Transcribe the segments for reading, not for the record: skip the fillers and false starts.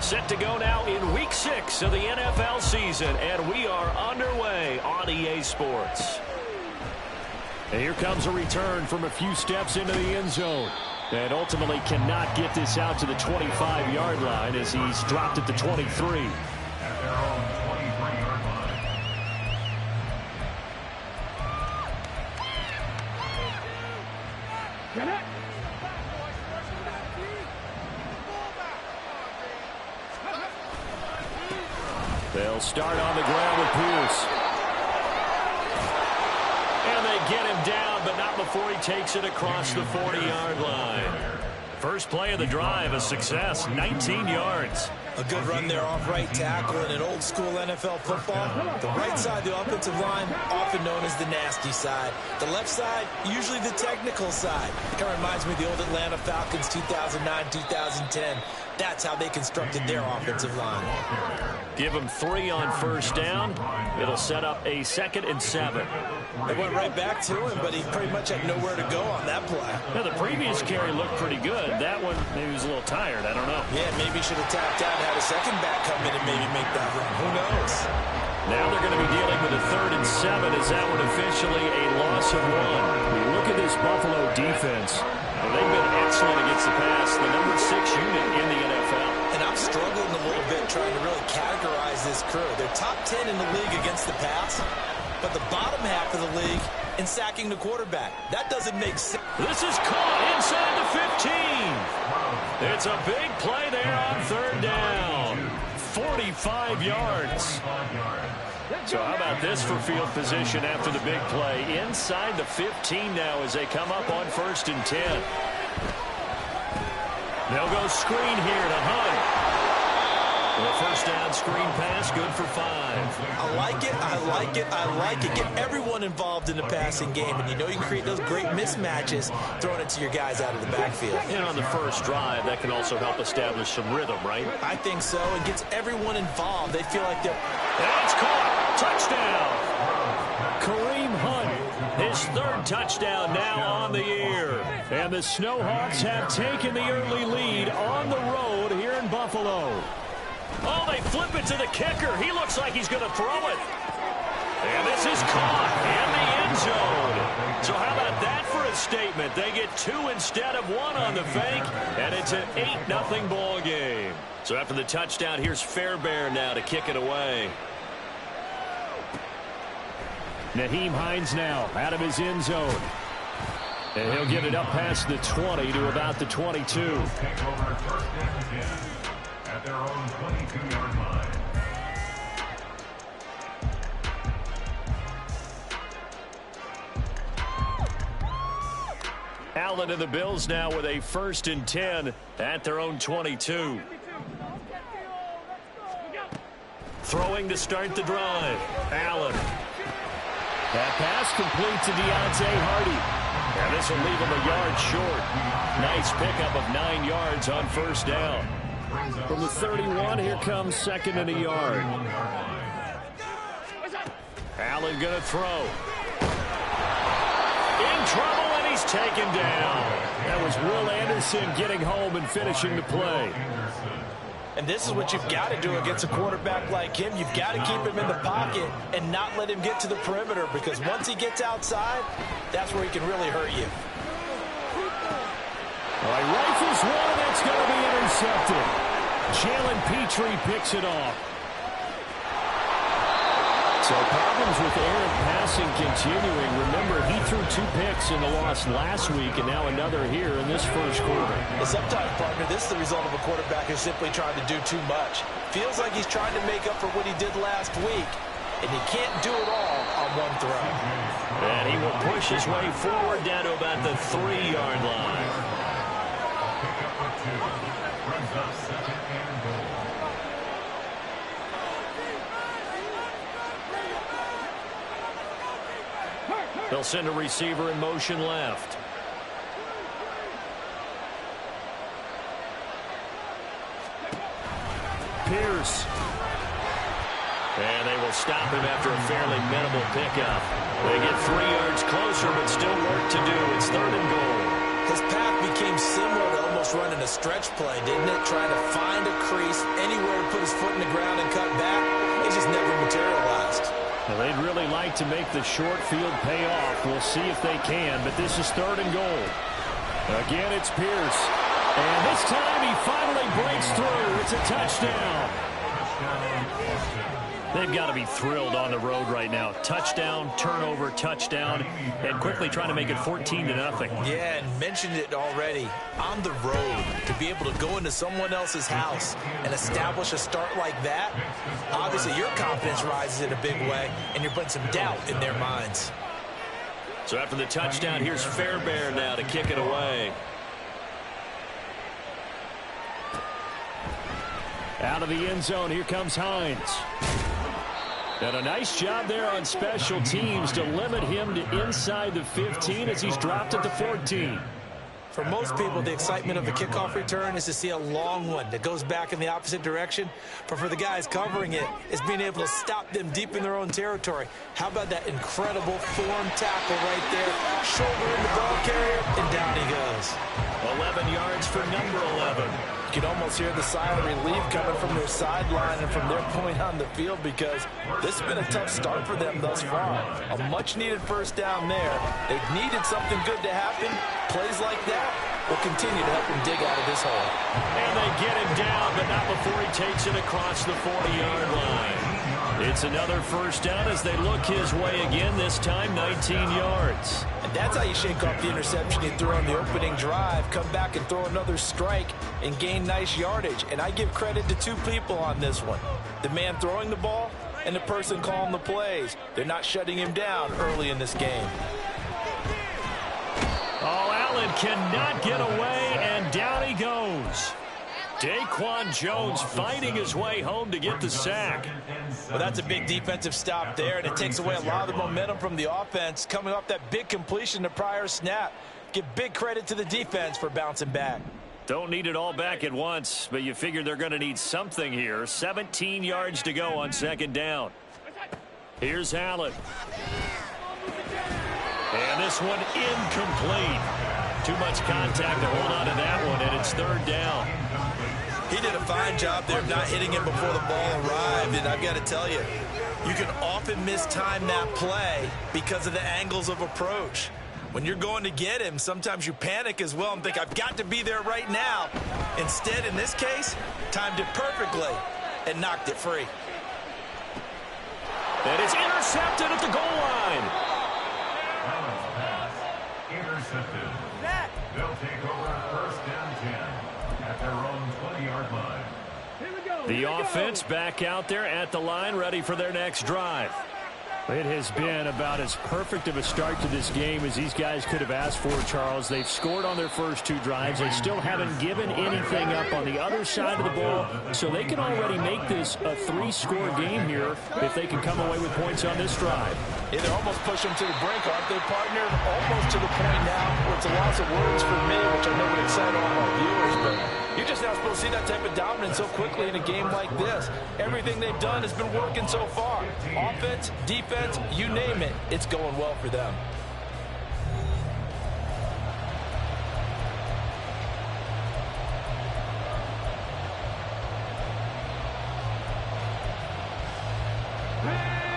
Set to go now in Week 6 of the NFL season, and we are underway on EA Sports. And here comes a return from a few steps into the end zone. And ultimately cannot get this out to the 25-yard line as he's dropped at the 23. At their own 23-yard line. Get it! They'll start on the ground with Pierce. And they get him down, but not before he takes it across the 40-yard line. First play of the drive, a success, 19 yards. A good run there off right tackle in an old-school NFL football. The right side, the offensive line, often known as the nasty side. The left side, usually the technical side. It kind of reminds me of the old Atlanta Falcons 2009-2010. That's how they constructed their offensive line. Give him 3 on first down. It'll set up a 2nd and 7. They went right back to him, but he pretty much had nowhere to go on that play. Now, the previous carry looked pretty good. That one, maybe he was a little tired. I don't know. Yeah, maybe he should have tapped out and had a second back come in and maybe make that run. Who knows? Now they're going to be dealing with a 3rd and 7. Is that one officially a loss of 1? We look at this Buffalo defense. And they've been excellent against the pass, the number 6 unit in the NFL. And I'm struggling a little bit trying to really categorize this crew. They're top 10 in the league against the pass, but the bottom half of the league in sacking the quarterback. That doesn't make sense. This is caught inside the 15. It's a big play there on 3rd down. 45 yards. So how about this for field position after the big play? Inside the 15 now as they come up on 1st and 10. They'll go screen here to Hunt. The first down screen pass, good for 5. I like it, I like it, I like it. Get everyone involved in the passing game, and you know you can create those great mismatches throwing it to your guys out of the backfield. And on the first drive, that can also help establish some rhythm, right? I think so. It gets everyone involved. They feel like they're... That's caught. Touchdown. Kareem Hunt, his 3rd touchdown now on the year. And the Snowhawks have taken the early lead on the road here in Buffalo. Oh, they flip it to the kicker. He looks like he's going to throw it. And this is caught in the end zone. So how about that for a statement? They get 2 instead of 1 on the fake, and it's an 8-0 ball game. So after the touchdown, here's Fairbairn now to kick it away. Naheem Hines now out of his end zone. And he'll get it up past the 20 to about the 22. Take over 1st and 10 at their own 22-yard line. Allen and the Bills now with a 1st and 10 at their own 22. Throwing to start the drive. Allen. That pass complete to Deontay Hardy. And this will leave him a yard short. Nice pickup of 9 yards on first down. From the 31, here comes 2nd and a yard. Allen going to throw. In trouble, and he's taken down. That was Will Anderson getting home and finishing the play. And this is what you've got to do against a quarterback like him. You've got to keep him in the pocket and not let him get to the perimeter, because once he gets outside, that's where he can really hurt you. All right, rifles one, that's going to be intercepted. Jalen Petrie picks it off. So problems with errant passing continuing. Remember, he threw 2 picks in the loss last week, and now another here in this first quarter. Sometimes, partner, this is the result of a quarterback who's simply trying to do too much. Feels like he's trying to make up for what he did last week, and he can't do it all on one throw. And he will push his way forward down to about the 3-yard line. Pick up for 2. Brings up 2nd and goal. They'll send a receiver in motion left. Pierce. And they will stop him after a fairly minimal pickup. They get 3 yards closer, but still work to do. It's 3rd and goal. His path became similar to almost running a stretch play, didn't it? Trying to find a crease, anywhere to put his foot in the ground and cut back. It just never materialized. Well, they'd really like to make the short field pay off. We'll see if they can, but this is 3rd and goal. Again, it's Pierce. And this time he finally breaks through. It's a touchdown. They've got to be thrilled on the road right now. Touchdown, turnover, touchdown, and quickly trying to make it 14-0. Yeah, and mentioned it already. On the road, to be able to go into someone else's house and establish a start like that, obviously your confidence rises in a big way, and you're putting some doubt in their minds. So after the touchdown, here's Fairbairn now to kick it away. Out of the end zone, here comes Hines. And a nice job there on special teams to limit him to inside the 15 as he's dropped it to 14. For most people, the excitement of the kickoff return is to see a long one that goes back in the opposite direction. But for the guys covering it, it's being able to stop them deep in their own territory. How about that incredible form tackle right there? Shoulder in the ball carrier, and down he goes. 11 yards for number 11. You can almost hear the sigh of relief coming from their sideline and from their point on the field because this has been a tough start for them thus far. A much-needed first down there. They've needed something good to happen. Plays like that will continue to help them dig out of this hole. And they get him down, but not before he takes it across the 40-yard line. It's another first down as they look his way again, this time 19 yards. And that's how you shake off the interception you threw on the opening drive, come back and throw another strike and gain nice yardage. And I give credit to two people on this one. The man throwing the ball and the person calling the plays. They're not shutting him down early in this game. Oh, Allen cannot get away, and down he goes. Daquan Jones fighting his way home to get the sack. Well, that's a big defensive stop there, and it takes away a lot of the momentum from the offense coming off that big completion the prior snap. Give big credit to the defense for bouncing back. Don't need it all back at once, but you figure they're going to need something here. 17 yards to go on 2nd down. Here's Allen. And this one incomplete. Too much contact to hold on to that one, and it's 3rd down. He did a fine job there of not hitting him before the ball arrived, and I've got to tell you, you can often mistime that play because of the angles of approach. When you're going to get him, sometimes you panic as well and think, I've got to be there right now. Instead, in this case, timed it perfectly and knocked it free. And it's intercepted at the goal line. Intercepted. They'll take over 1st and 10 at their own 20-yard line. The offense back out there at the line, ready for their next drive. It has been about as perfect of a start to this game as these guys could have asked for, Charles. They've scored on their first 2 drives. They still haven't given anything up on the other side of the ball, so they can already make this a 3-score game here if they can come away with points on this drive. Yeah, they're almost pushing to the brink, aren't they, partner? Almost to the point now where it's a loss of words for me, which I know would excite all of our viewers, but you're just not supposed to see that type of dominance so quickly in a game like this. Everything they've done has been working so far. Offense, defense, you name it, it's going well for them.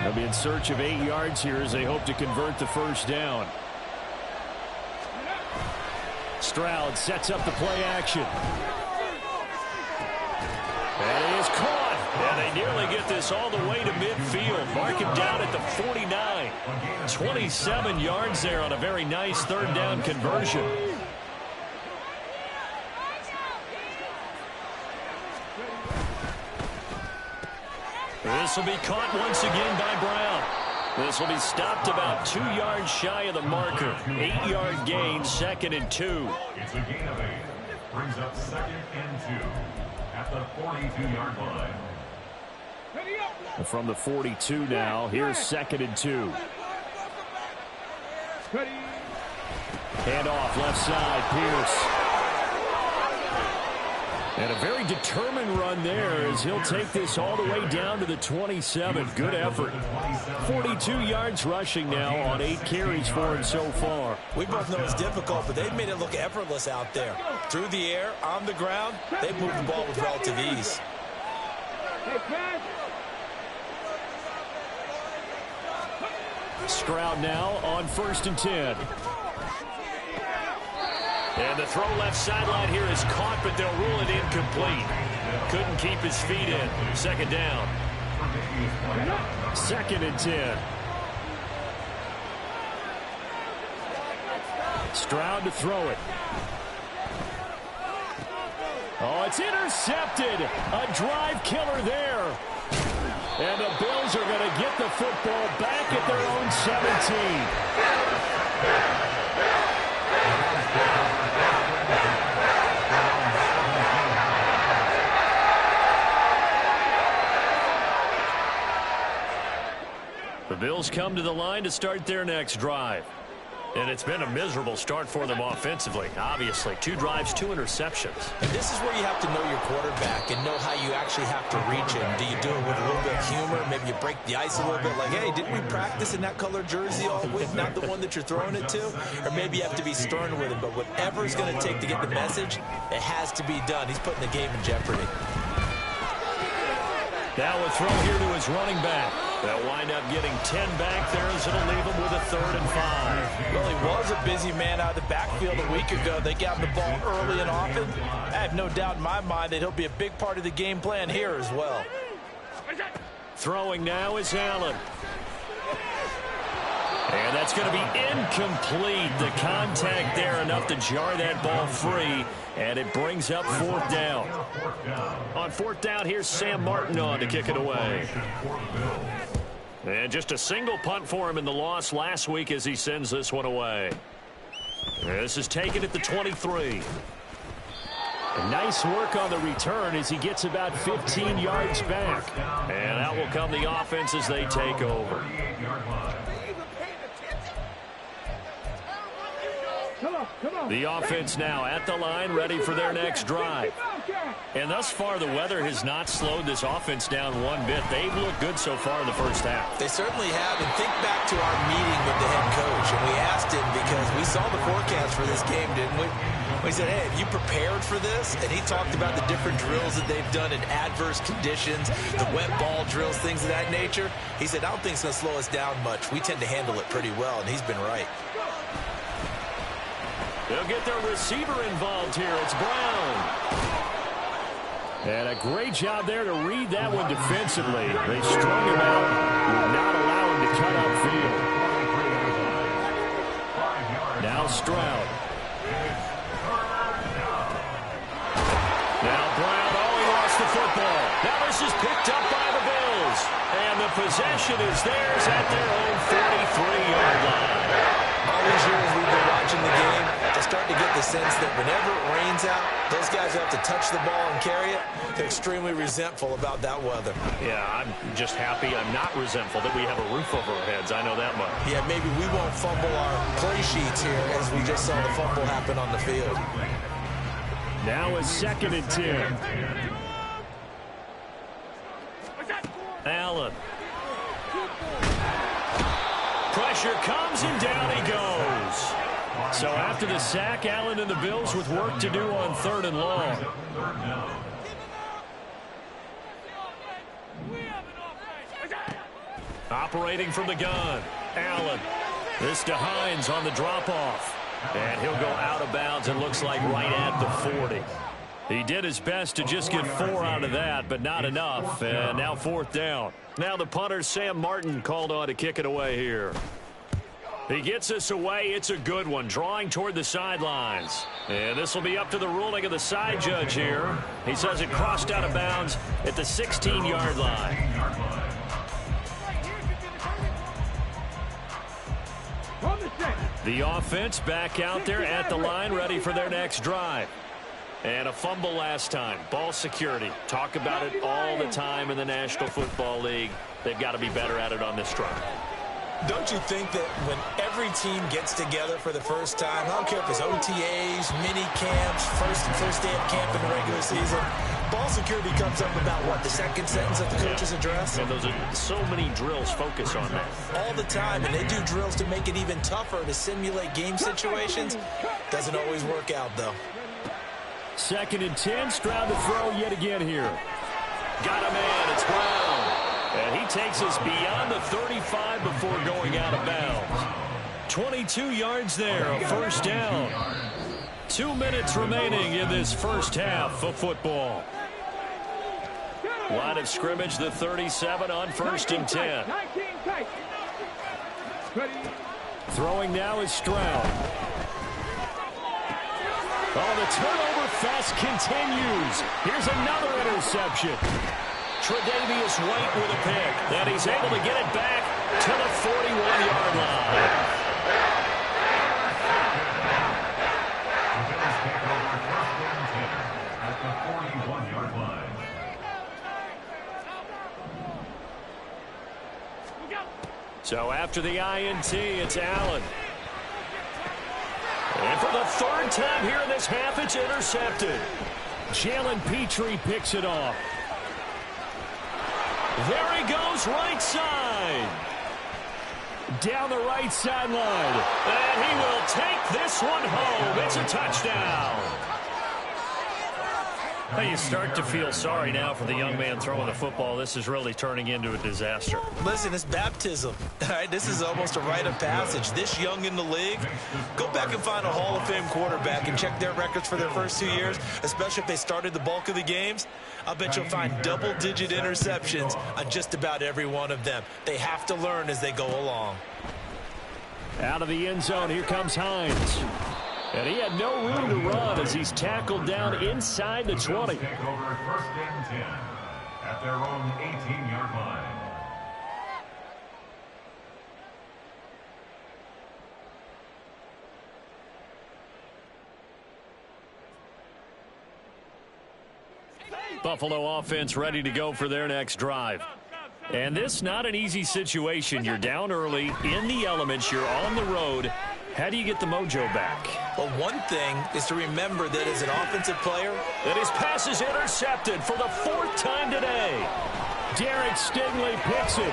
They'll be in search of 8 yards here as they hope to convert the first down. Stroud sets up the play action. And he is caught. And they nearly get this all the way to midfield. Mark him down at the 49. 27 yards there on a very nice 3rd down conversion. This will be caught once again by Brown. This will be stopped about 2 yards shy of the marker. 8-yard gain, 2nd and 2. It's a gain of 8. Brings up 2nd and 2 at the 42-yard line. From the 42 now, here's 2nd and 2. Hand off left side, Pierce. And a very determined run there as he'll take this all the way down to the 27. Good effort. 42 yards rushing now on 8 carries for him so far. We both know it's difficult, but they've made it look effortless out there. Through the air, on the ground, they've moved the ball with relative ease. Stroud now on 1st and 10. And the throw left sideline here is caught, but they'll rule it incomplete. Couldn't keep his feet in. 2nd down. 2nd and 10. Stroud to throw it. Oh, it's intercepted. A drive killer there. And the Bills are going to get the football back at their own 17. The Bills come to the line to start their next drive. And it's been a miserable start for them offensively. Obviously, 2 drives, 2 interceptions. And this is where you have to know your quarterback and know how you actually have to reach him. Do you do it with a little bit of humor? Maybe you break the ice a little bit like, hey, didn't we practice in that color jersey all week, not the one that you're throwing it to? Or maybe you have to be stern with him. But whatever it's going to take to get the message, it has to be done. He's putting the game in jeopardy. Now a throw here to his running back. They'll wind up getting 10 back there as it'll leave him with a 3rd and 5. Well, he was a busy man out of the backfield a week ago. They got him the ball early and often. I have no doubt in my mind that he'll be a big part of the game plan here as well. Throwing now is Allen. And that's going to be incomplete. The contact there enough to jar that ball free. And it brings up 4th down. On 4th down, here's Sam Martin on to kick it away. And just a single punt for him in the loss last week as he sends this one away. This is taken at the 23. And nice work on the return as he gets about 15 yards back. And out will come the offense as they take over. The offense now at the line, ready for their next drive. And thus far, the weather has not slowed this offense down one bit. They've looked good so far in the first half. They certainly have. And think back to our meeting with the head coach. And we asked him because we saw the forecast for this game, didn't we? We said, hey, have you prepared for this? And he talked about the different drills that they've done in adverse conditions, the wet ball drills, things of that nature. He said, I don't think it's going to slow us down much. We tend to handle it pretty well, and he's been right. They'll get their receiver involved here. It's Brown. And a great job there to read that one defensively. They strung him out, would not allow him to cut upfield. Now Stroud. Now Brown, he lost the football. Now this is picked up by the Bills. And the possession is theirs at their own 43-yard line. All these years we've been watching the game, I start to get the sense that whenever it rains out, those guys have to touch the ball and carry it. They're extremely resentful about that weather. Yeah, I'm just happy I'm not resentful that we have a roof over our heads. I know that much. Yeah, maybe we won't fumble our play sheets here as we just saw the fumble happen on the field. Now a 2nd and 10. Allen. Pressure comes and down he goes. So after the sack, Allen and the Bills with work to do on 3rd and long. Operating from the gun, Allen. This to Hines on the drop-off. And he'll go out of bounds, it looks like right at the 40. He did his best to just get 4 out of that, but not enough. And now 4th down. Now the punter, Sam Martin, called on to kick it away here. He gets us away. It's a good one, drawing toward the sidelines. And this will be up to the ruling of the side judge here. He says it crossed out of bounds at the 16-yard line. The offense back out there at the line, ready for their next drive. And a fumble last time. Ball security. Talk about it all the time in the National Football League. They've got to be better at it on this drive. Don't you think that whenever every team gets together for the first time. I don't care if it's OTAs, mini camps, first day of camp in the regular season. Ball security comes up about, what, the second sentence of the coach's address? And those are so many drills focus on that. All the time, and they do drills to make it even tougher to simulate game situations. Doesn't always work out, though. 2nd and 10, Stroud to throw yet again here. Got a man, it's Brown. And he takes us beyond the 35 before going out of bounds. 22 yards there, a first down. 2 minutes remaining in this first half of football. Line of scrimmage, the 37 on 1st and 10. Throwing now is Stroud. Oh, the turnover fest continues. Here's another interception. Tre'Davious White with a pick. And he's able to get it back to the 41-yard line. So after the INT, it's Allen. And for the 3rd time here in this half, it's intercepted. Jalen Petrie picks it off. There he goes, right side. Down the right sideline. And he will take this one home. It's a touchdown. Well, you start to feel sorry now for the young man throwing the football. This is really turning into a disaster. Listen, it's baptism. All right, this is almost a rite of passage. This young in the league, go back and find a Hall of Fame quarterback and check their records for their first 2 years, especially if they started the bulk of the games. I bet you'll find double-digit interceptions on just about every one of them. They have to learn as they go along. Out of the end zone, here comes Hines. And he had no room to run as he's tackled down inside the 20. Take over 1st and 10 at their own 18-yard line. Buffalo offense ready to go for their next drive. And this not an easy situation. You're down early, in the elements, you're on the road. How do you get the mojo back? Well, one thing is to remember that as an offensive player, that his pass is intercepted for the 4th time today. Derek Stingley picks it.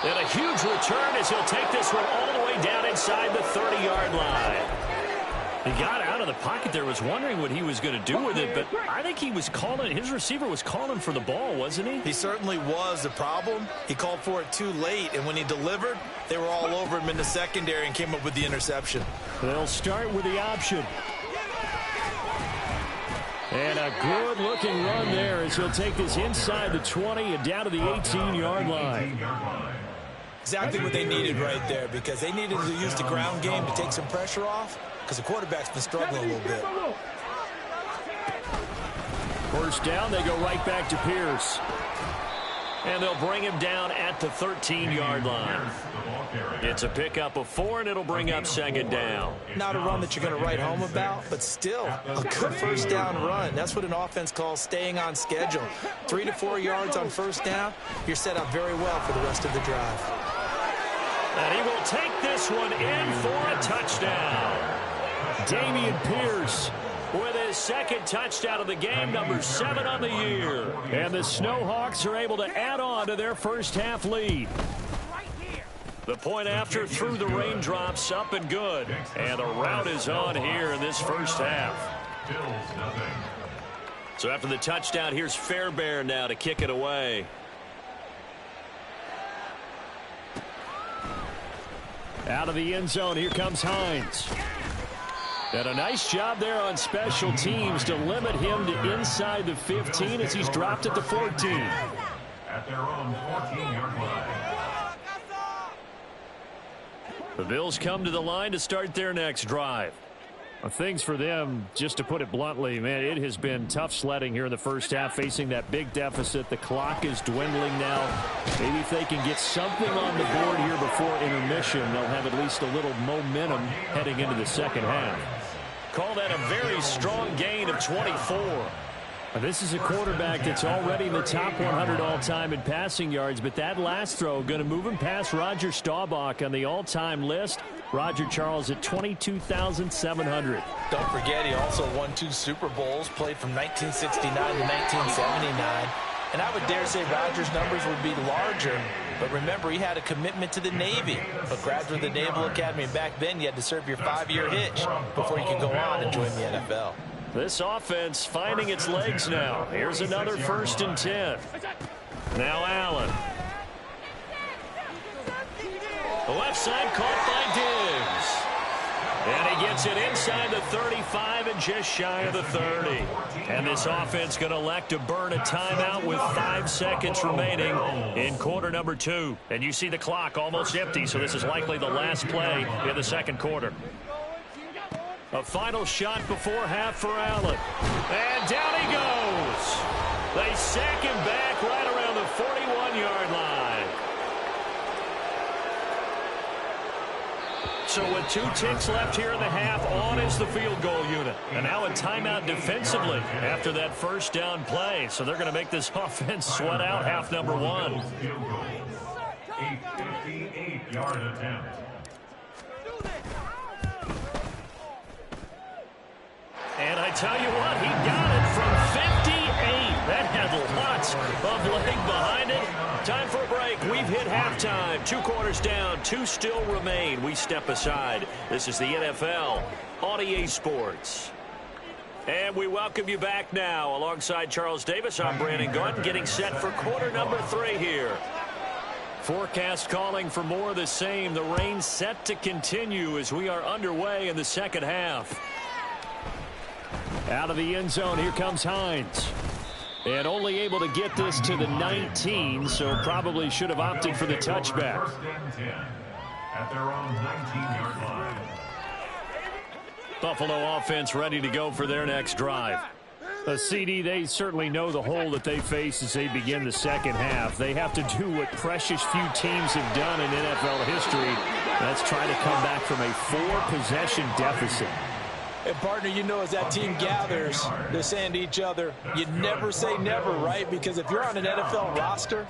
And a huge return as he'll take this one all the way down inside the 30-yard line. He got out of the pocket there, was wondering what he was going to do with it, but I think he was calling, his receiver was calling for the ball, wasn't he? He certainly was. The problem, he called for it too late, and when he delivered, they were all over him in the secondary and came up with the interception. They'll start with the option. And a good-looking run there as he'll take this inside the 20 and down to the 18-yard line. Exactly what they needed right there, because they needed to use the ground game to take some pressure off, because the quarterback's been struggling a little bit. First down, they go right back to Pierce. And they'll bring him down at the 13-yard line. It's a pickup of 4, and it'll bring up 2nd down. Not a run that you're going to write home about, but still a good first down run. That's what an offense calls staying on schedule. 3 to 4 yards on first down, you're set up very well for the rest of the drive. And he will take this one in for a touchdown. Dameon Pierce with his 2nd touchdown of the game, number 7 on the year. And the Snowhawks are able to add on to their first half lead. The point after through the raindrops, up and good. And a rout is on here in this first half. So after the touchdown, here's Fairbairn now to kick it away. Out of the end zone, here comes Hines. And a nice job there on special teams to limit him to inside the 15 as he's dropped at the 14. At their own 14-yard line. The Bills come to the line to start their next drive. Well, things for them, just to put it bluntly, man, it has been tough sledding here in the first half, facing that big deficit. The clock is dwindling now. Maybe if they can get something on the board here before intermission, they'll have at least a little momentum heading into the second half. Call that a very strong gain of 24. This is a quarterback that's already in the top 100 all-time in passing yards, but that last throw going to move him past Roger Staubach on the all-time list. Roger Charles at 22,700. Don't forget, he also won 2 Super Bowls, played from 1969 to 1979. And I would dare say Rodgers' numbers would be larger. But remember, he had a commitment to the Navy. A graduate of the Naval Academy. And back then, you had to serve your 5-year hitch before you could go on and join the NFL. This offense finding its legs now. Here's another 1st and 10. Now Allen. The left side caught by Diggs. And he gets it inside the 35 and just shy of the 30. And this offense going to elect to burn a timeout with 5 seconds remaining in quarter number 2. And you see the clock almost empty, so this is likely the last play in the second quarter. A final shot before half for Allen. And down he goes. They sack him back right around the 41-yard line. So with 2 ticks left here in the half, on is the field goal unit. And now a timeout defensively after that first down play. So they're going to make this offense sweat out half number 1. A 58-yard attempt. And I tell you what, he got it from 58. That had lots of leg behind it. Time for a break. We've hit halftime. 2 quarters down. 2 still remain. We step aside. This is the NFL on EA Sports. And we welcome you back now. Alongside Charles Davis, I'm Brandon Gordon, getting set for quarter number 3 here. Forecast calling for more of the same. The rain set to continue as we are underway in the second half. Out of the end zone, here comes Hines. And only able to get this to the 19, so probably should have opted for the touchback. 1st and 10 at their own 19-yard line. Buffalo offense ready to go for their next drive. CD, they certainly know the hole that they face as they begin the second half. They have to do what precious few teams have done in NFL history. That's try to come back from a 4-possession deficit. And, partner, you know, as that team gathers, they're saying to each other, you never say never, right? Because if you're on an NFL roster,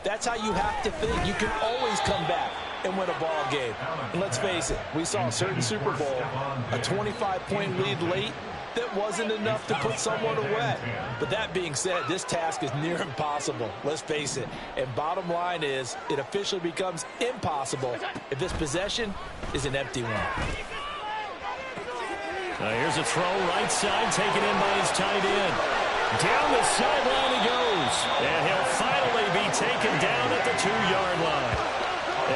that's how you have to think. You can always come back and win a ball game. And let's face it, we saw a certain Super Bowl, a 25-point lead late, that wasn't enough to put someone away. But that being said, this task is near impossible. Let's face it. And bottom line is, it officially becomes impossible if this possession is an empty one. Here's a throw right side taken in by his tight end. Down the sideline he goes. And he'll finally be taken down at the 2-yard line.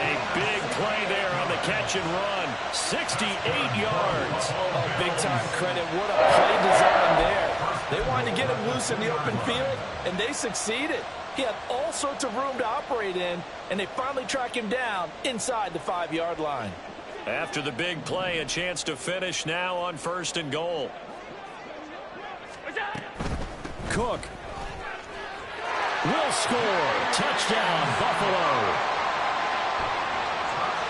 A big play there on the catch and run. 68 yards. Oh, big time credit. What a play design there. They wanted to get him loose in the open field, and they succeeded. He had all sorts of room to operate in, and they finally track him down inside the 5-yard line. After the big play, a chance to finish now on 1st and goal. Cook will score. Touchdown, Buffalo.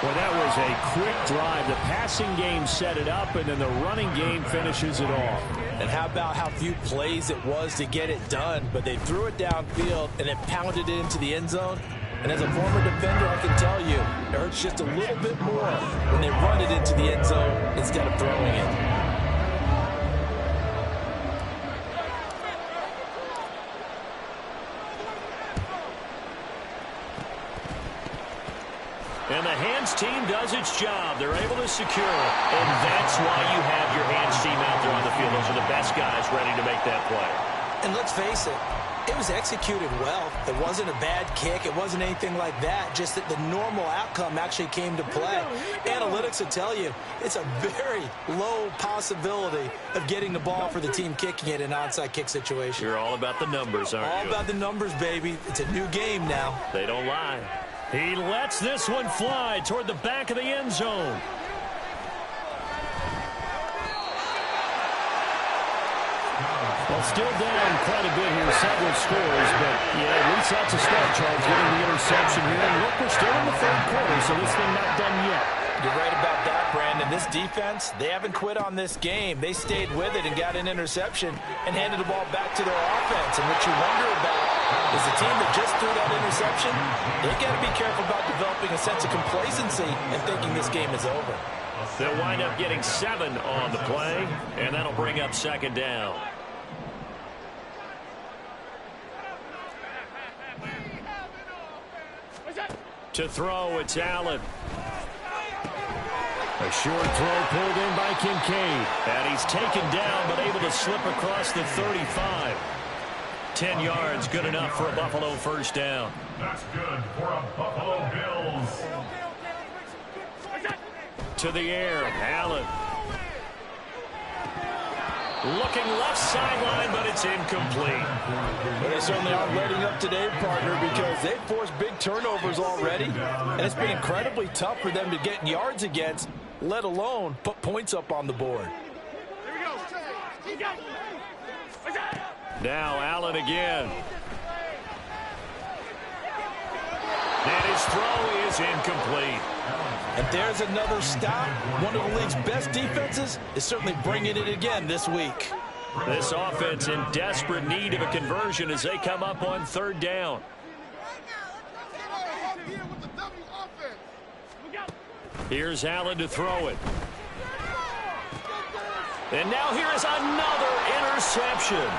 Well, that was a quick drive. The passing game set it up, and then the running game finishes it off. And how about how few plays it was to get it done, but they threw it downfield and then pounded it into the end zone. And as a former defender, I can tell you, it hurts just a little bit more when they run it into the end zone instead of throwing it. And the hands team does its job. They're able to secure it. And that's why you have your hands team out there on the field. Those are the best guys ready to make that play. And let's face it, it was executed well. It wasn't a bad kick. It wasn't anything like that. Just that the normal outcome actually came to play. Analytics will tell you it's a very low possibility of getting the ball for the team kicking it in an onside kick situation. You're all about the numbers, aren't you? All about the numbers, baby. It's a new game now. They don't lie. He lets this one fly toward the back of the end zone. Well, still down quite a bit here, several scores, but yeah, at least that's a start, Charles, getting the interception here. And look, we're still in the third quarter, so this thing not done yet. You're right about that, Brandon. This defense, they haven't quit on this game. They stayed with it and got an interception and handed the ball back to their offense. And what you wonder about is the team that just threw that interception, they got to be careful about developing a sense of complacency and thinking this game is over. They'll wind up getting 7 on the play, and that'll bring up second down. To throw, it's Allen. A short throw pulled in by Kincaid. And he's taken down, but able to slip across the 35. 10 yards, good enough for a Buffalo first down. That's good for a Buffalo Bills. To the air, Allen. Looking left sideline, but it's incomplete. Well, they certainly aren't letting up today, partner, because they've forced big turnovers already, and it's been incredibly tough for them to get yards against, let alone put points up on the board. Now Allen again. And his throw is incomplete. And there's another stop. One of the league's best defenses is certainly bringing it again this week. This offense in desperate need of a conversion as they come up on third down. Here's Allen to throw it. And now here is another interception.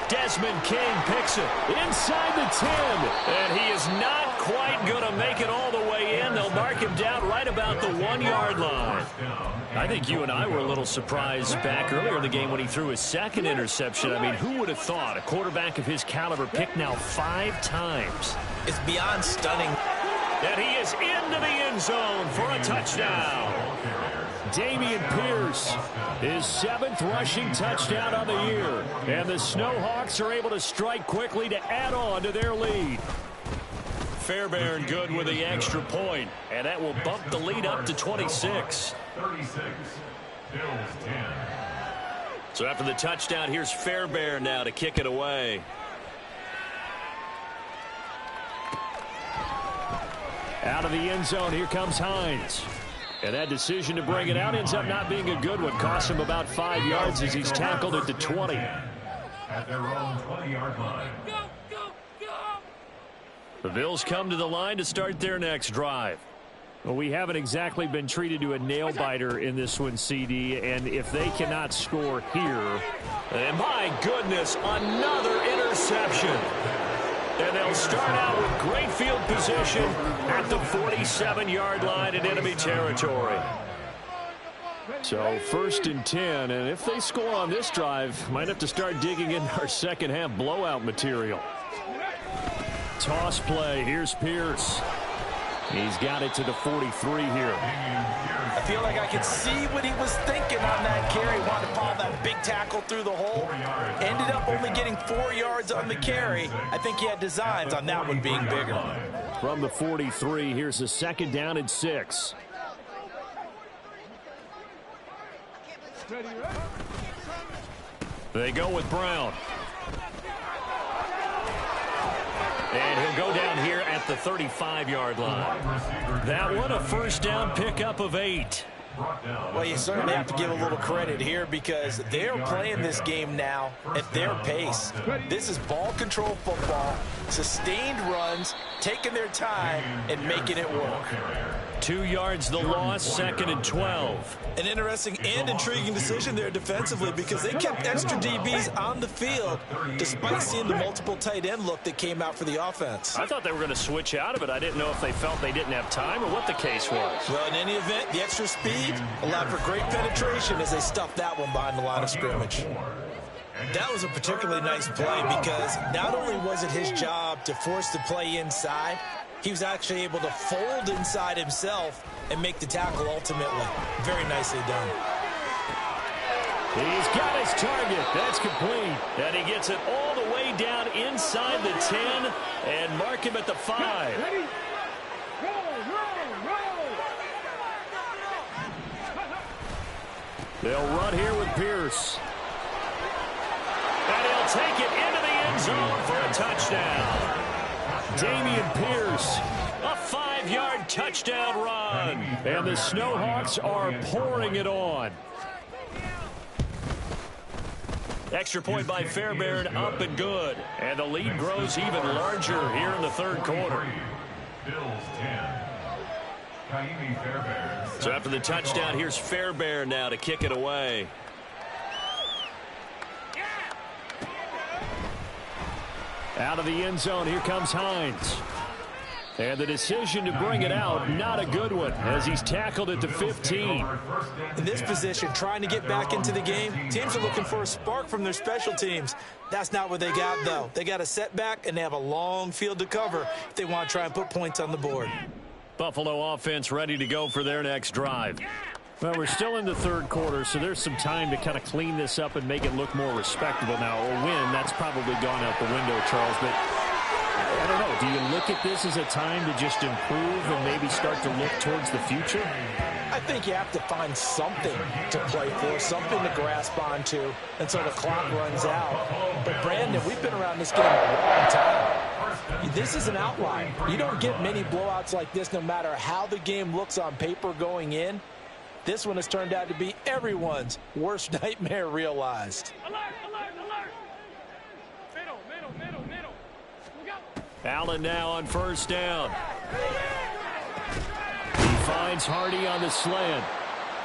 Desmond King picks it inside the 10. And he is not quite going to make it all the way in. They'll mark him down right about the 1-yard line. I think you and I were a little surprised back earlier in the game when he threw his second interception. I mean, who would have thought a quarterback of his caliber picked now 5 times? It's beyond stunning. And he is into the end zone for a touchdown. Dameon Pierce, his 7th rushing touchdown on the year. And the Snowhawks are able to strike quickly to add on to their lead. Fairbairn good with the extra point, and that will bump the lead up to 26. 36, Bills 10. So after the touchdown, here's Fairbairn now to kick it away. Out of the end zone, here comes Hines. And that decision to bring it out ends up not being a good one. Costs him about 5 yards as he's tackled at the 20. At their own 20-yard line. The Bills come to the line to start their next drive. Well, we haven't exactly been treated to a nail-biter in this one, CD. And if they cannot score here, and my goodness, another interception. And they'll start out with great field position at the 47-yard line in enemy territory. So 1st and 10, and if they score on this drive, might have to start digging in our second half blowout material. Toss play, here's Pierce. He's got it to the 43 here. I feel like I could see what he was thinking on that carry. Wanted to follow that big tackle through the hole. Ended up only getting 4 yards on the carry. I think he had designs on that one being bigger. From the 43, here's a 2nd down and 6. They go with Brown. And he'll go down here at the 35-yard line. That one a first down pickup of 8. Well, you certainly have to give a little credit here because they're playing this game now at their pace. This is ball control football, sustained runs, taking their time, and making it work. 2 yards the loss, 2nd and 12. An interesting and intriguing decision there defensively because they kept extra DBs on the field despite seeing the multiple tight end look that came out for the offense. I thought they were going to switch out of it. I didn't know if they felt they didn't have time or what the case was. Well, in any event, the extra speed allowed for great penetration as they stuffed that one behind the line of scrimmage. That was a particularly nice play because not only was it his job to force the play inside, he was actually able to fold inside himself and make the tackle ultimately. Very nicely done. He's got his target. That's complete. And he gets it all the way down inside the 10 and mark him at the 5. They'll run here with Pierce. And he'll take it into the end zone for a touchdown. Dameon Pierce, a 5-yard touchdown run. And the Snowhawks are pouring it on. Extra point by Fairbairn, up and good. And the lead grows even larger here in the third quarter. Bills 10. So after the touchdown, here's Fairbairn now to kick it away. Out of the end zone, here comes Hines. And the decision to bring it out, not a good one, as he's tackled at the 15. In this position, trying to get back into the game, teams are looking for a spark from their special teams. That's not what they got, though. They got a setback, and they have a long field to cover if they want to try and put points on the board. Buffalo offense ready to go for their next drive. Well, we're still in the third quarter, so there's some time to kind of clean this up and make it look more respectable. Now, a win, that's probably gone out the window, Charles, but I don't know. Do you look at this as a time to just improve and maybe start to look towards the future? I think you have to find something to play for, something to grasp onto until the clock runs out. But, Brandon, we've been around this game a long time. This is an outlier. You don't get many blowouts like this no matter how the game looks on paper going in. This one has turned out to be everyone's worst nightmare realized. Alert, alert, alert. Middle. Allen now on first down. He finds Hardy on the slant.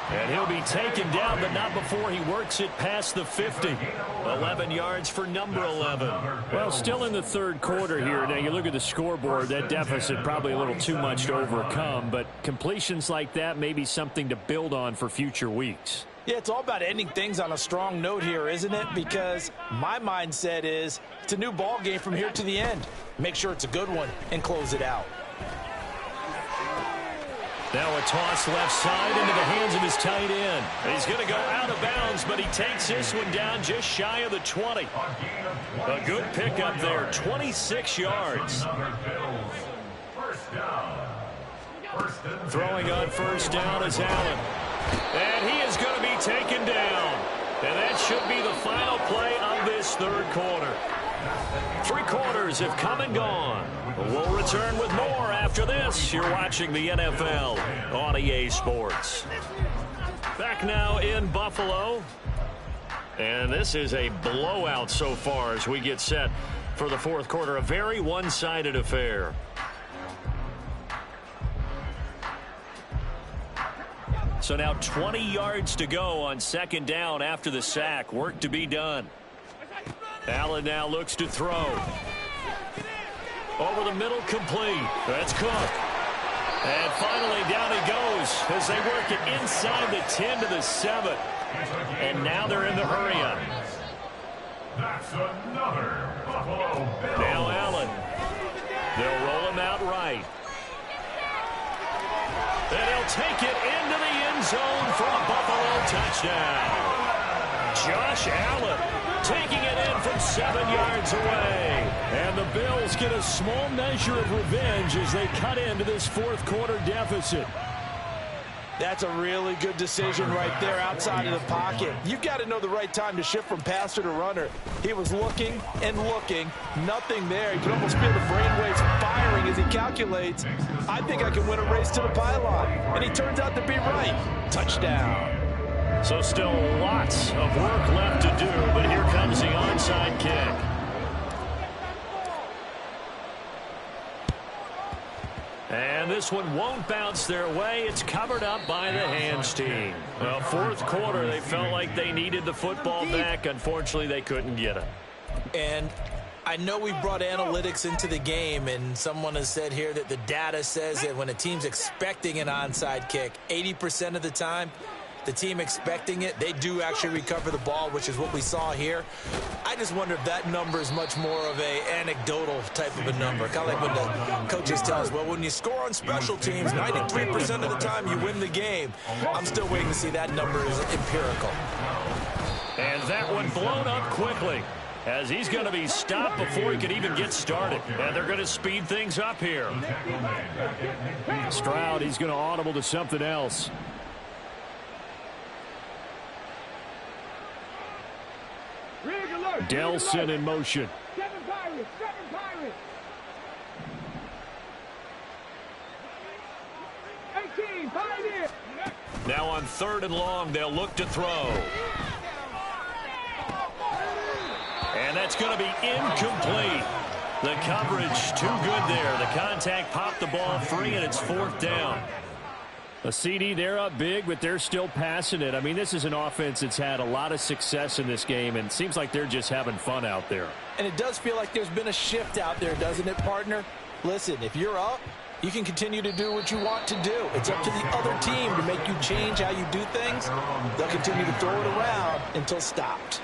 And he'll be taken down, but not before he works it past the 50. 11 yards for number 11. Well, still in the third quarter here. Now, you look at the scoreboard, that deficit probably a little too much to overcome, but completions like that may be something to build on for future weeks. Yeah, it's all about ending things on a strong note here, isn't it? Because my mindset is it's a new ball game from here to the end. Make sure it's a good one and close it out. Now a toss left side into the hands of his tight end. He's going to go out of bounds, but he takes this one down just shy of the 20. A good pickup there, 26 yards. Throwing on first down is Allen. And he is going to be taken down. And that should be the final play of this third quarter. 3 quarters have come and gone. We'll return with more after this. You're watching the NFL on EA Sports. Back now in Buffalo. And this is a blowout so far as we get set for the fourth quarter. A very one-sided affair. So now 20 yards to go on second down after the sack. Work to be done. Allen now looks to throw. Over the middle, complete. That's Cook. And finally down he goes as they work it inside the 10 to the 7. And now they're in the hurry-up. That's another Buffalo Bill. Now Allen. They'll roll him out right. And he'll take it into the end zone for a Buffalo touchdown. Josh Allen taking it in from 7 yards away. And the Bills get a small measure of revenge as they cut into this fourth quarter deficit. That's a really good decision right there outside of the pocket. You've got to know the right time to shift from passer to runner. He was looking and looking. Nothing there. You can almost feel the brainwaves firing as he calculates, I think I can win a race to the pylon. And he turns out to be right. Touchdown. So still lots of work left to do, but here comes the onside kick. And this one won't bounce their way. It's covered up by the hands team. Well, fourth quarter, they felt like they needed the football back. Unfortunately, they couldn't get it. And I know we brought analytics into the game, and someone has said here that the data says that when a team's expecting an onside kick, 80% of the time, the team expecting it, they do actually recover the ball, which is what we saw here. I just wonder if that number is much more of a anecdotal type of a number. Kind of like when the coaches tell us, well, when you score on special teams, 93% of the time you win the game. I'm still waiting to see that number is empirical. And that one blown up quickly as he's going to be stopped before he can even get started. And they're going to speed things up here. Stroud, he's going to audible to something else. Delson in motion. Now on 3rd and long, they'll look to throw. And that's going to be incomplete. The coverage too good there. The contact popped the ball free, and it's 4th down. A CD, they're up big, but they're still passing it. I mean, this is an offense that's had a lot of success in this game, and it seems like they're just having fun out there. And it does feel like there's been a shift out there, doesn't it, partner? Listen, if you're up, you can continue to do what you want to do. It's up to the other team to make you change how you do things. They'll continue to throw it around until stopped.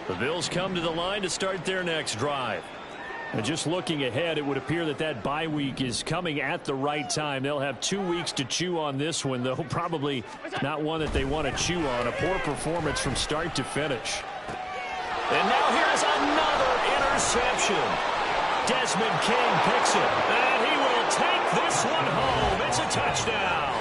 The Bills come to the line to start their next drive. And just looking ahead, it would appear that bye week is coming at the right time. They'll have 2 weeks to chew on this one, though probably not one that they want to chew on. A poor performance from start to finish. And now here's another interception. Desmond King picks it, and he will take this one home. It's a touchdown.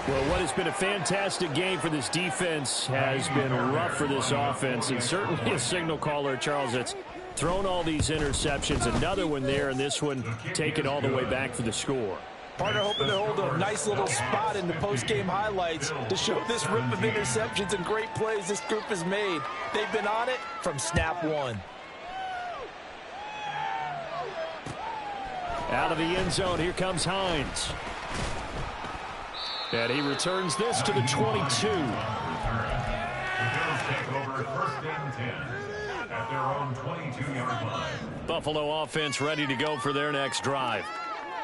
Well, what has been a fantastic game for this defense has been rough for this offense, and certainly a signal caller, Charles, that's thrown all these interceptions. Another one there, and this one taken all the way back for the score. Partner hoping to hold a nice little spot in the post-game highlights to show this rip of interceptions and great plays this group has made. They've been on it from snap one. Out of the end zone, here comes Hines. And he returns this to the 22. The Bills take over 1st and 10 at their own 22-yard line. Buffalo offense ready to go for their next drive.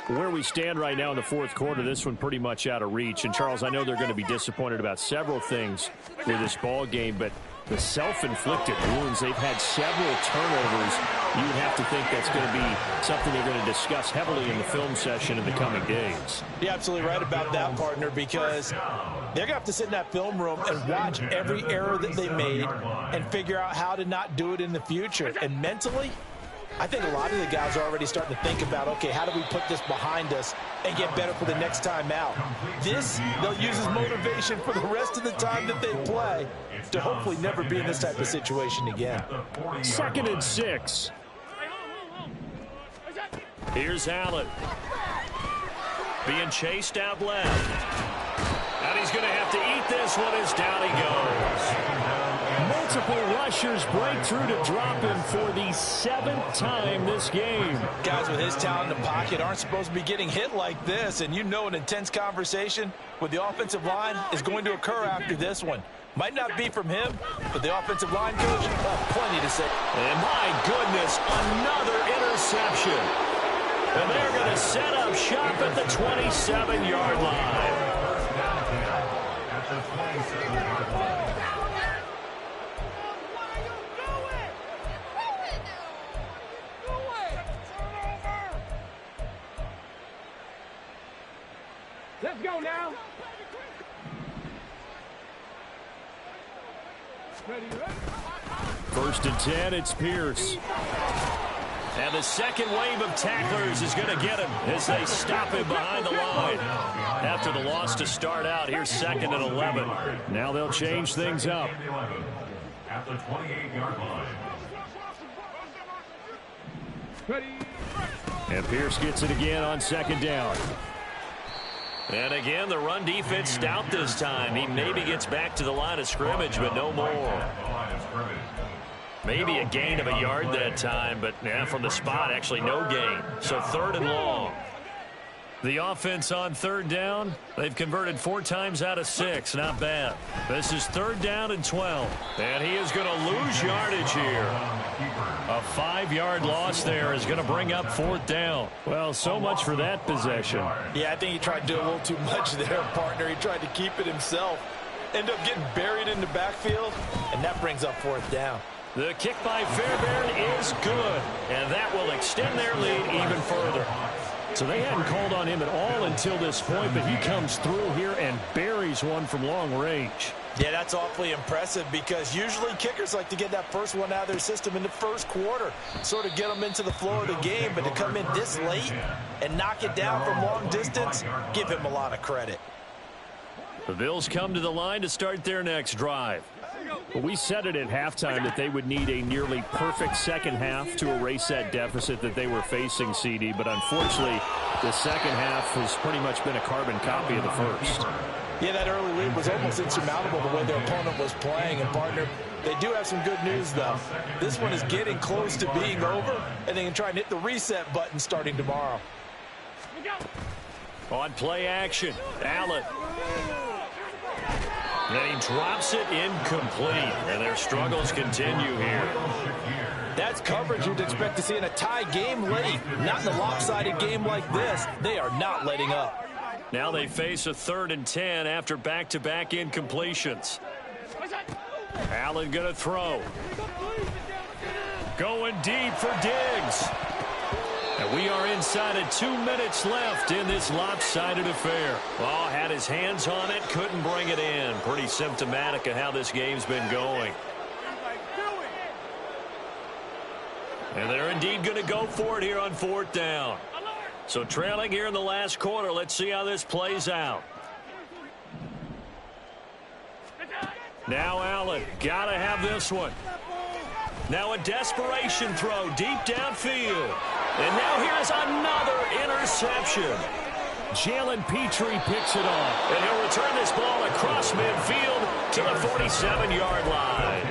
Where we stand right now in the 4th quarter, this one pretty much out of reach. And, Charles, I know they're going to be disappointed about several things with this ball game, but the self-inflicted wounds, they've had several turnovers. You would have to think that's going to be something they're going to discuss heavily in the film session in the coming days. You're absolutely right about that, partner, because they're going to have to sit in that film room and watch every error that they made and figure out how to not do it in the future. And mentally, I think a lot of the guys are already starting to think about, okay, how do we put this behind us and get better for the next time out? This, they'll use as motivation for the rest of the time that they play to hopefully never be in this type of situation again. 2nd and 6. Here's Allen. Being chased out left. And he's going to have to eat this one as down he goes. Multiple rushers break through to drop him for the 7th time this game. Guys with his talent in the pocket aren't supposed to be getting hit like this, and you know an intense conversation with the offensive line is going to occur after this one. Might not be from him, but the offensive line coach, plenty to say. And my goodness, another interception. And they're going to set up shop at the 27-yard line. At the 27-yard line. Let's go now. Ready? 1st and 10, it's Pierce. And the second wave of tacklers is going to get him as they stop him behind the line. After the loss to start out, here's 2nd and 11. Now they'll change things up. At the 28-yard line. Ready? And Pierce gets it again on 2nd down. And again, the run defense stout this time. He maybe gets back to the line of scrimmage, but no more. Maybe a gain of a yard that time, but from the spot, actually no gain. So 3rd and long. The offense on 3rd down, they've converted 4 times out of 6. Not bad. This is 3rd down and 12. And he is going to lose yardage here. A 5-yard loss there is going to bring up 4th down. Well, so much for that possession. Yeah, I think he tried to do a little too much there, partner. He tried to keep it himself. End up getting buried in the backfield, and that brings up 4th down. The kick by Fairbairn is good, and that will extend their lead even further. So they hadn't called on him at all until this point, but he comes through here and buries one from long range. Yeah, that's awfully impressive because usually kickers like to get that first one out of their system in the 1st quarter, sort of get them into the flow of the game, but to come in this late and knock it down from long distance, give him a lot of credit. The Bills come to the line to start their next drive. We said it at halftime that they would need a nearly perfect second half to erase that deficit that they were facing, CD. But unfortunately, the second half has pretty much been a carbon copy of the first. Yeah, that early lead was almost insurmountable the way their opponent was playing. And, partner, they do have some good news, though. This one is getting close to being over, and they can try and hit the reset button starting tomorrow. On play action, Allen. And he drops it incomplete. And their struggles continue here. That's coverage you'd expect to see in a tie game late. Not in a lopsided game like this. They are not letting up. Now they face a 3rd and 10 after back-to-back incompletions. Allen going to throw. Going deep for Diggs. And we are inside of 2 minutes left in this lopsided affair. Oh, had his hands on it, couldn't bring it in. Pretty symptomatic of how this game's been going. And they're indeed going to go for it here on 4th down. So trailing here in the last quarter. Let's see how this plays out. Now Allen, got to have this one. Now a desperation throw deep downfield. And now here's another interception. Jalen Petrie picks it off. And he'll return this ball across midfield to the 47-yard line.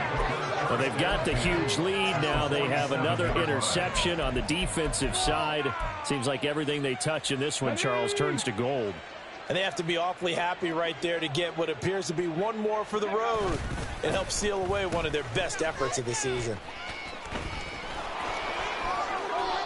Well, they've got the huge lead. Now they have another interception on the defensive side. Seems like everything they touch in this one, Charles, turns to gold. And they have to be awfully happy right there to get what appears to be one more for the road and help seal away one of their best efforts of the season.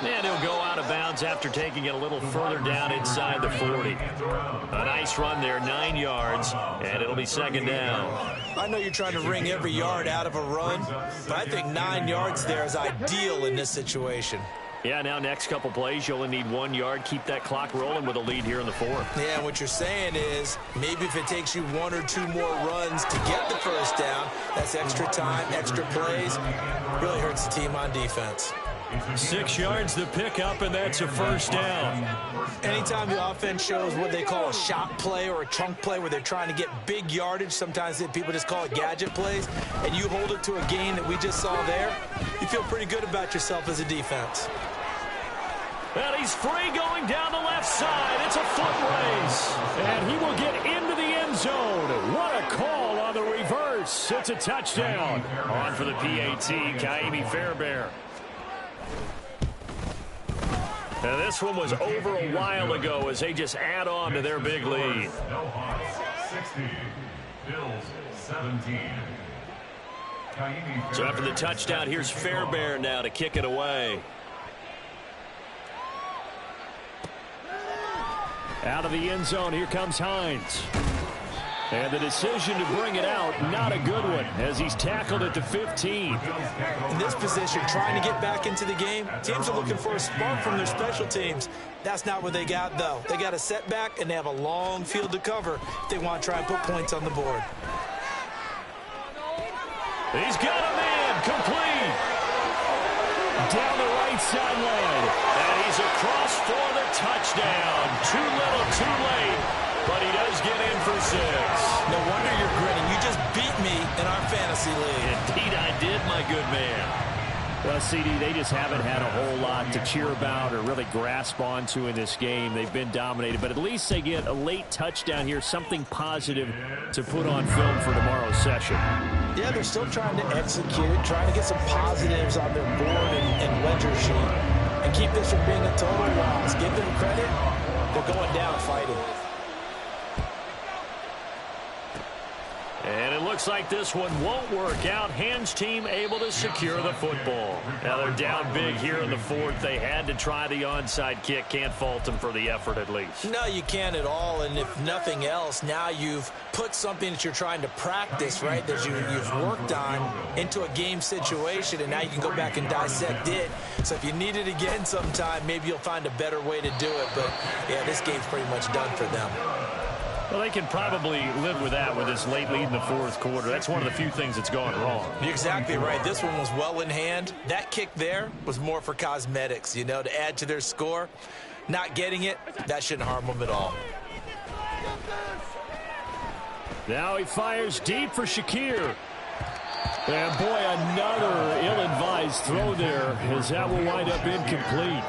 And he'll go out of bounds after taking it a little further down inside the 40. A nice run there, 9 yards, and it'll be 2nd down. I know you're trying to wring every yard out of a run, but I think 9 yards there is ideal in this situation. Yeah, now next couple plays, you only need 1 yard. Keep that clock rolling with a lead here in the 4th. Yeah, and what you're saying is maybe if it takes you 1 or 2 more runs to get the first down, that's extra time, extra plays. Really hurts the team on defense. 6 yards the pickup, and that's a 1st down. Anytime the offense shows what they call a shot play or a chunk play where they're trying to get big yardage, sometimes people just call it gadget plays, and you hold it to a gain that we just saw there, you feel pretty good about yourself as a defense. And he's free going down the left side. It's a foot race. And he will get into the end zone. What a call on the reverse. It's a touchdown. On for the PAT, Kaimi Fairbairn. Now this one was over a while ago as they just add on to their big lead. Snowhawks 60, Bills 17. So after the touchdown, here's Fairbairn now to kick it away. Out of the end zone, here comes Hines. And the decision to bring it out, not a good one, as he's tackled at the 15. In this position, trying to get back into the game, teams are looking for a spark from their special teams. That's not what they got, though. They got a setback, and they have a long field to cover if they want to try and put points on the board. He's got a man, complete. Down the right sideline. And he's across for the touchdown. Too little, too late. But he does get in for 6. No wonder you're grinning. You just beat me in our fantasy league. Indeed I did, my good man. Well, CD, they just haven't had a whole lot to cheer about or really grasp onto in this game. They've been dominated, but at least they get a late touchdown here, something positive to put on film for tomorrow's session. Yeah, they're still trying to execute, trying to get some positives on their board and ledger sheet and keep this from being a total loss. Give them credit. They're going down fighting. And it looks like this one won't work out. Hands team able to secure the football. Now they're down big here in the 4th. They had to try the onside kick. Can't fault them for the effort at least. No, you can't at all. And if nothing else, now you've put something that you're trying to practice, right, that you've worked on into a game situation, and now you can go back and dissect it. So if you need it again sometime, maybe you'll find a better way to do it. But, yeah, this game's pretty much done for them. Well, they can probably live with that with this late lead in the 4th quarter. That's one of the few things that's gone wrong. You're exactly right. This one was well in hand. That kick there was more for cosmetics, you know, to add to their score. Not getting it, that shouldn't harm them at all. Now he fires deep for Shakir. And boy, another ill-advised throw there, as that will wind up incomplete.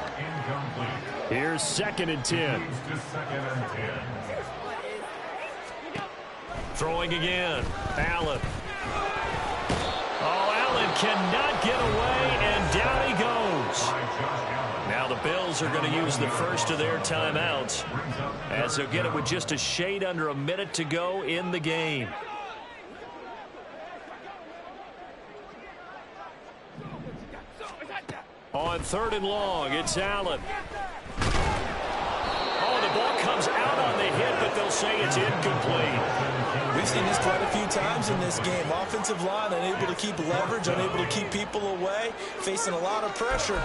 Here's 2nd and 10. Throwing again. Allen. Oh, Allen cannot get away, and down he goes. Now the Bills are going to use the first of their timeouts, as they'll get it with just a shade under a minute to go in the game. On 3rd and long, it's Allen. Oh, the ball comes out on the hit, but they'll say it's incomplete. We've seen this quite a few times in this game. Offensive line unable to keep leverage, unable to keep people away, facing a lot of pressure.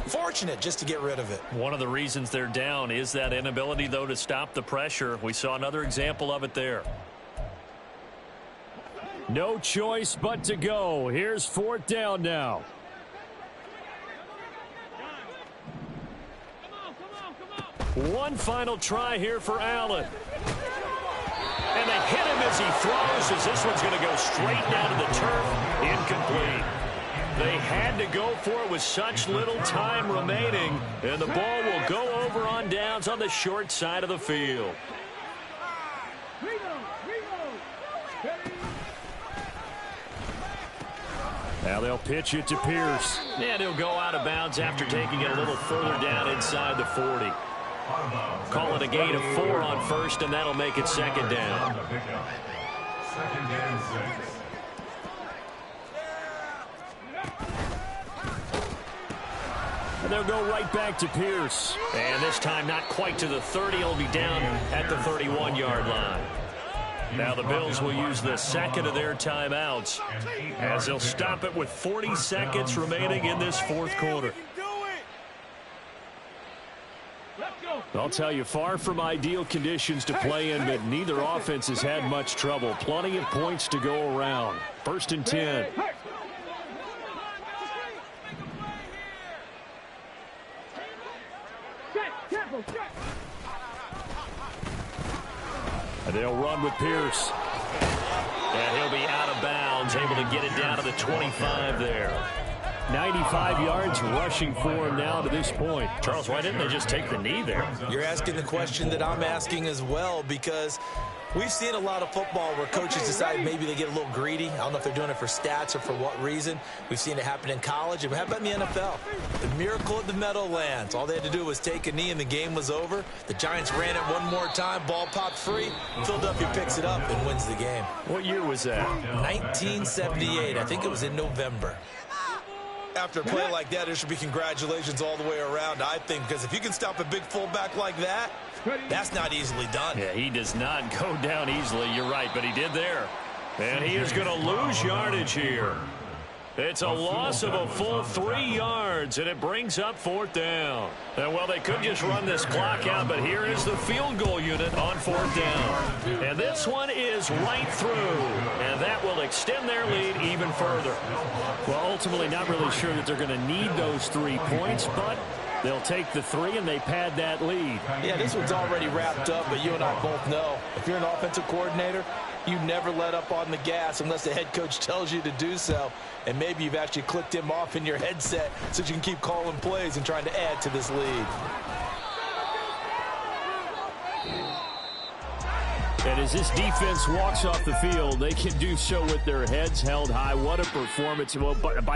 Fortunate just to get rid of it. One of the reasons they're down is that inability, though, to stop the pressure. We saw another example of it there. No choice but to go. Here's 4th down now. One final try here for Allen. And they hit him as he throws, as this one's going to go straight down to the turf. Incomplete. They had to go for it with such little time remaining, and the ball will go over on downs on the short side of the field. Now they'll pitch it to Pierce. And he'll go out of bounds after taking it a little further down inside the 40. Call it a gain of 4 on 1st, and that'll make it 2nd down. 2nd and 6. And they'll go right back to Pierce. And this time not quite to the 30. He'll be down at the 31-yard line. Now the Bills will use the 2nd of their timeouts, as they'll stop it with 40 seconds remaining in this 4th quarter. I'll tell you, far from ideal conditions to play in, but neither offense has had much trouble. Plenty of points to go around. 1st and 10. And they'll run with Pierce. And he'll be out of bounds, able to get it down to the 25 there. 95 yards rushing for him now to this point. Charles, why didn't they just take the knee there? You're asking the question that I'm asking as well, because we've seen a lot of football where coaches decide maybe they get a little greedy. I don't know if they're doing it for stats or for what reason. We've seen it happen in college. How about in the NFL? The miracle of the Meadowlands. All they had to do was take a knee and the game was over. The Giants ran it one more time. Ball popped free. Philadelphia picks it up and wins the game. What year was that? 1978. I think it was in November. After a play like that, there should be congratulations all the way around, I think, because if you can stop a big fullback like that, that's not easily done. Yeah, he does not go down easily. You're right, but he did there. And he is going to lose yardage here. It's a loss of a full 3 yards, and it brings up 4th down. And, well, they could just run this clock out, but here is the field goal unit on 4th down. And this one is right through, and that will extend their lead even further. Well, ultimately not really sure that they're going to need those 3 points, but they'll take the 3 and they pad that lead. Yeah, this one's already wrapped up, but you and I both know if you're an offensive coordinator, you never let up on the gas unless the head coach tells you to do so. And maybe you've actually clicked him off in your headset so you can keep calling plays and trying to add to this lead. And as this defense walks off the field, they can do so with their heads held high. What a performance. Well, by